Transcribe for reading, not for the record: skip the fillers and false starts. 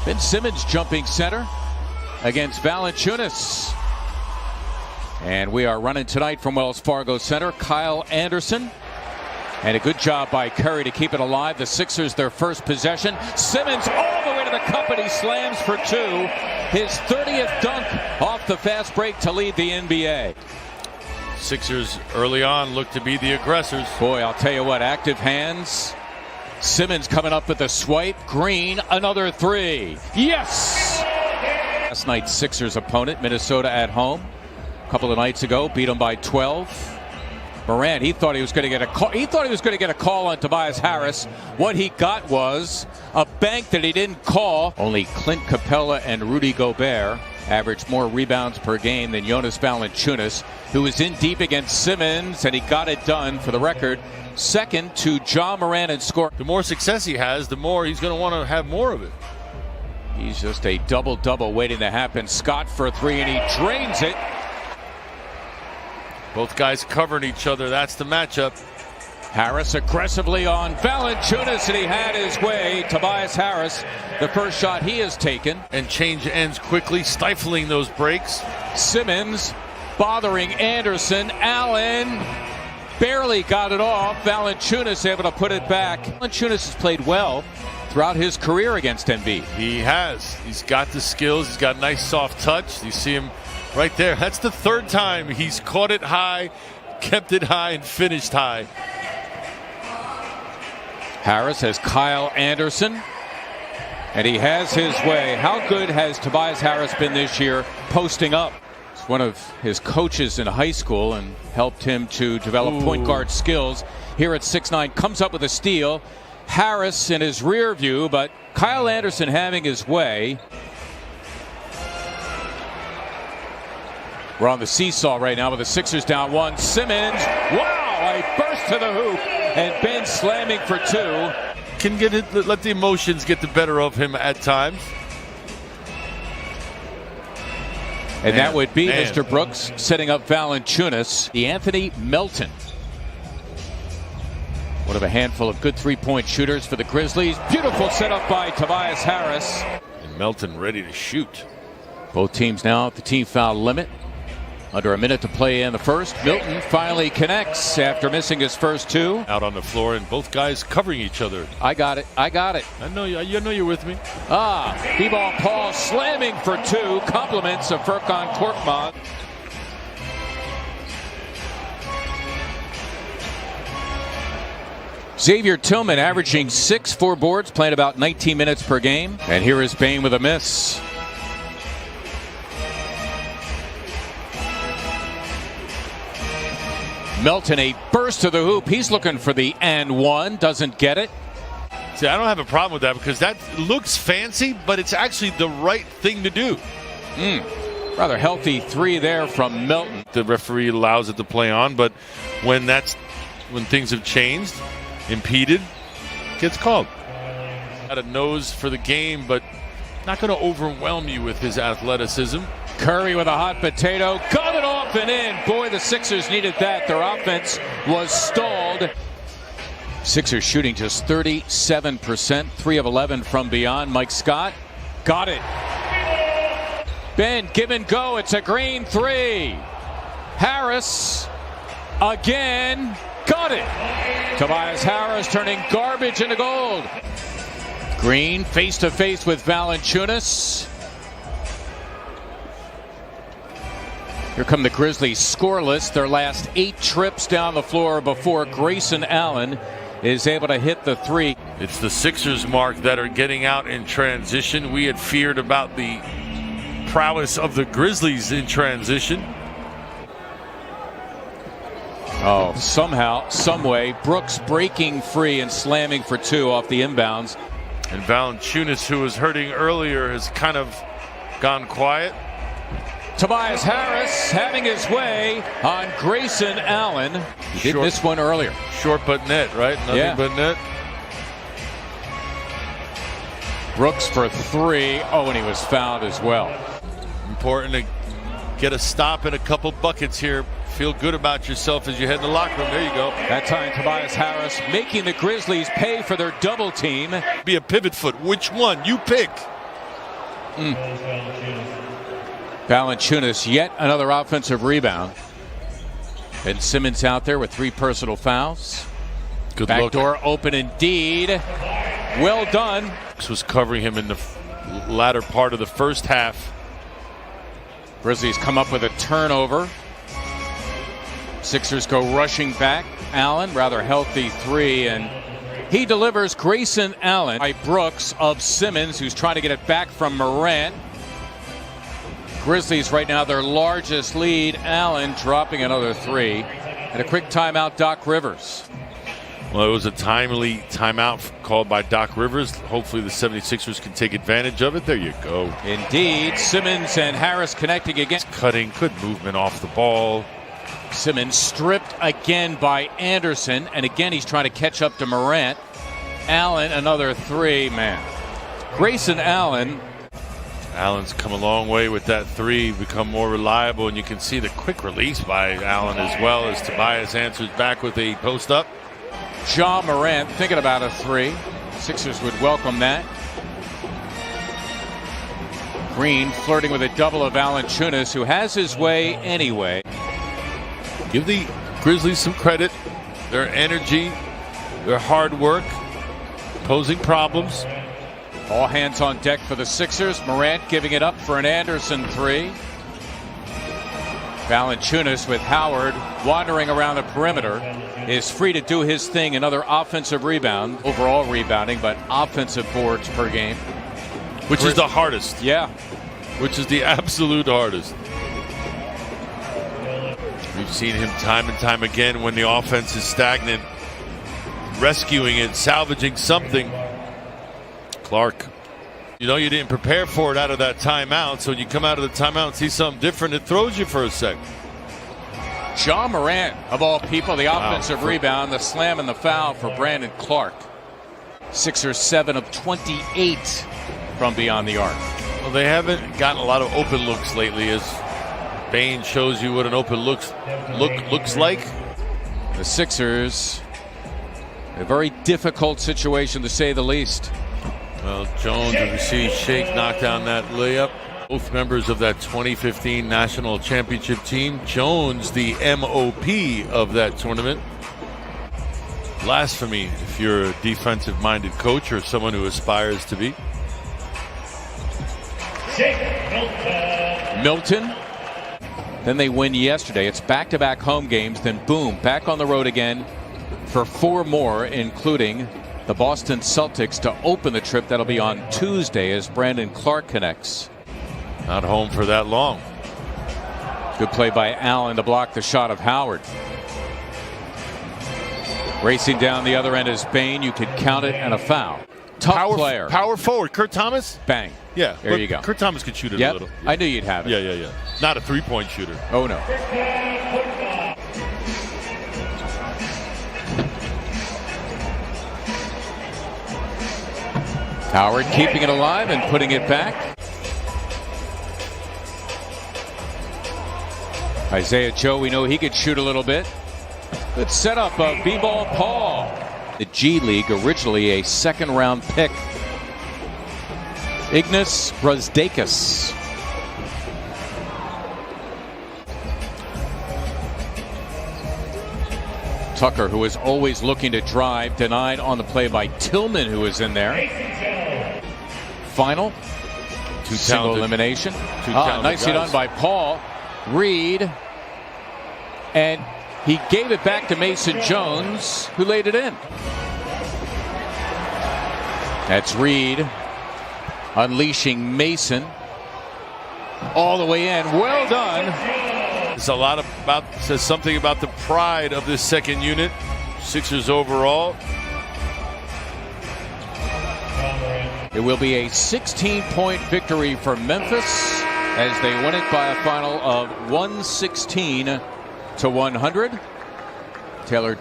Ben Simmons jumping center against Valanciunas. And we are running tonight from Wells Fargo Center. Kyle Anderson. And a good job by Curry to keep it alive. The Sixers, their first possession. Simmons all the way to the cup, and he slams for two. His 30th dunk off the fast break to lead the NBA. Sixers early on look to be the aggressors. Boy, I'll tell you what, active hands. Simmons coming up with a swipe. Green, another three. Yes! Last night's Sixers opponent, Minnesota at home. A couple of nights ago, beat them by 12. Morant, he thought he was going to get a call. He thought he was going to get a call on Tobias Harris. What he got was a bank that he didn't call. Only Clint Capella and Rudy Gobert averaged more rebounds per game than Jonas Valanciunas, who was in deep against Simmons, and he got it done. For the record, second to Ja Morant in score. The more success he has, the more he's going to want to have more of it. He's just a double-double waiting to happen. Scott for three, and he drains it. Both guys covering each other. That's the matchup. Harris aggressively on Valanciunas, and he had his way. Tobias Harris, the first shot he has taken. And change ends quickly, stifling those breaks. Simmons bothering Anderson. Allen barely got it off. Valanciunas able to put it back. Valanciunas has played well throughout his career against Embiid. He has. He's got the skills. He's got a nice soft touch. You see him right there. That's the third time he's caught it high, kept it high, and finished high. Harris has Kyle Anderson, and he has his way. How good has Tobias Harris been this year posting up? It's one of his coaches in high school and helped him to develop point guard skills. Here at 6'9", comes up with a steal. Harris in his rear view, but Kyle Anderson having his way. We're on the seesaw right now with the Sixers down one. Simmons, wow, a burst to the hoop, and Ben slamming for two. Can get it, let the emotions get the better of him at times. And that would be Mr. Brooks setting up Valanciunas. The Anthony Melton. One of a handful of good three-point shooters for the Grizzlies. Beautiful setup by Tobias Harris. And Melton ready to shoot. Both teams now at the team foul limit. Under a minute to play in the first. Milton finally connects after missing his first two. Out on the floor, and both guys covering each other. I got it. I know you're with me. B-ball Paul slamming for two. Compliments of Furkan Korkmaz. Xavier Tillman averaging 4 boards, playing about 19 minutes per game. And here is Bane with a miss. Melton, a burst to the hoop. He's looking for the and one. Doesn't get it. See, I don't have a problem with that because that looks fancy, but it's actually the right thing to do. Rather healthy three there from Melton. The referee allows it to play on, but when things have changed, impeded, gets called. Got a nose for the game, but not going to overwhelm you with his athleticism. Curry with a hot potato, got it off and in. Boy, the Sixers needed that. Their offense was stalled. Sixers shooting just 37%, 3 of 11 from beyond. Mike Scott got it. Ben, give and go. It's a green three. Harris again, got it. Tobias Harris turning garbage into gold. Green face to face with Valanciunas. Here come the Grizzlies scoreless. Their last 8 trips down the floor before Grayson Allen is able to hit the three. It's the Sixers, Mark, that are getting out in transition. We had feared about the prowess of the Grizzlies in transition. Oh, somehow, someway, Brooks breaking free and slamming for two off the inbounds. And Valanciunas, who was hurting earlier, has kind of gone quiet. Tobias Harris having his way on Grayson Allen. He did this one earlier. Short but net, right? Nothing but net. Brooks for three. Oh, and he was fouled as well. Important to get a stop and a couple buckets here. Feel good about yourself as you head in the locker room. There you go. That time, Tobias Harris making the Grizzlies pay for their double team. Be a pivot foot. Which one? You pick. Valanciunas, yet another offensive rebound. And Simmons out there with 3 personal fouls. Good Back look. door open indeed. Well done. Was covering him in the latter part of the first half. Grizzlies come up with a turnover. Sixers go rushing back. Allen, rather healthy 3, and he delivers. Grayson Allen by Brooks of Simmons, who's trying to get it back from Morant. Grizzlies right now their largest lead. Allen dropping another 3. And a quick timeout, Doc Rivers. Well, it was a timely timeout called by Doc Rivers. Hopefully the 76ers can take advantage of it. There you go. Indeed. Simmons and Harris connecting again. Cutting, good movement off the ball. Simmons stripped again by Anderson. And again, he's trying to catch up to Morant. Allen, another 3, man. Grayson Allen. Allen's come a long way with that 3, become more reliable, and you can see the quick release by Allen as well as Tobias answers back with a post up. Ja Morant thinking about a 3. Sixers would welcome that. Green flirting with a double of Valanciunas, who has his way anyway. Give the Grizzlies some credit. Their energy, their hard work, posing problems. All hands on deck for the Sixers. Morant giving it up for an Anderson 3. Valanciunas with Howard wandering around the perimeter is free to do his thing. Another offensive rebound. Overall rebounding, but offensive boards per game. Which is the hardest. Yeah. Which is the absolute hardest. We've seen him time and time again when the offense is stagnant, rescuing it, salvaging something. Clark, you know you didn't prepare for it out of that timeout, so when you come out of the timeout and see something different, it throws you for a sec. Ja Morant, of all people, the offensive rebound, the slam and the foul for Brandon Clark. Sixers 7 of 28 from beyond the arc. Well, they haven't gotten a lot of open looks lately, as Bane shows you what an open looks like. The Sixers, a very difficult situation to say the least. Well, Jones, as we see Shake knock down that layup. Both members of that 2015 national championship team. Jones, the MOP of that tournament. Blasphemy if you're a defensive-minded coach or someone who aspires to be. Milton. Then they win yesterday. It's back-to-back home games. Then boom, back on the road again for 4 more, including the Boston Celtics to open the trip. That'll be on Tuesday as Brandon Clark connects. Not home for that long. Good play by Allen to block the shot of Howard. Racing down the other end is Bane. You could count it, and a foul. Tough player. Power forward. Kurt Thomas? Bang. Yeah. There you go. Kurt Thomas could shoot it a little. I knew you'd have it. Yeah. Not a three-point shooter. Oh, no. Howard keeping it alive and putting it back. Isaiah Joe, we know he could shoot a little bit. Good setup of B-ball Paul. The G League, originally a second-round pick. Ignas Brazdeikis. Tucker, who is always looking to drive, denied on the play by Tillman, who is in there. Final. Single elimination. Nicely done by Paul. Reed. And he gave it back to Mason Jones, who laid it in. That's Reed unleashing Mason all the way in. Well done. It's a lot about, says something about the pride of this second unit. Sixers overall. It will be a 16-point victory for Memphis as they win it by a final of 116 to 100. Taylor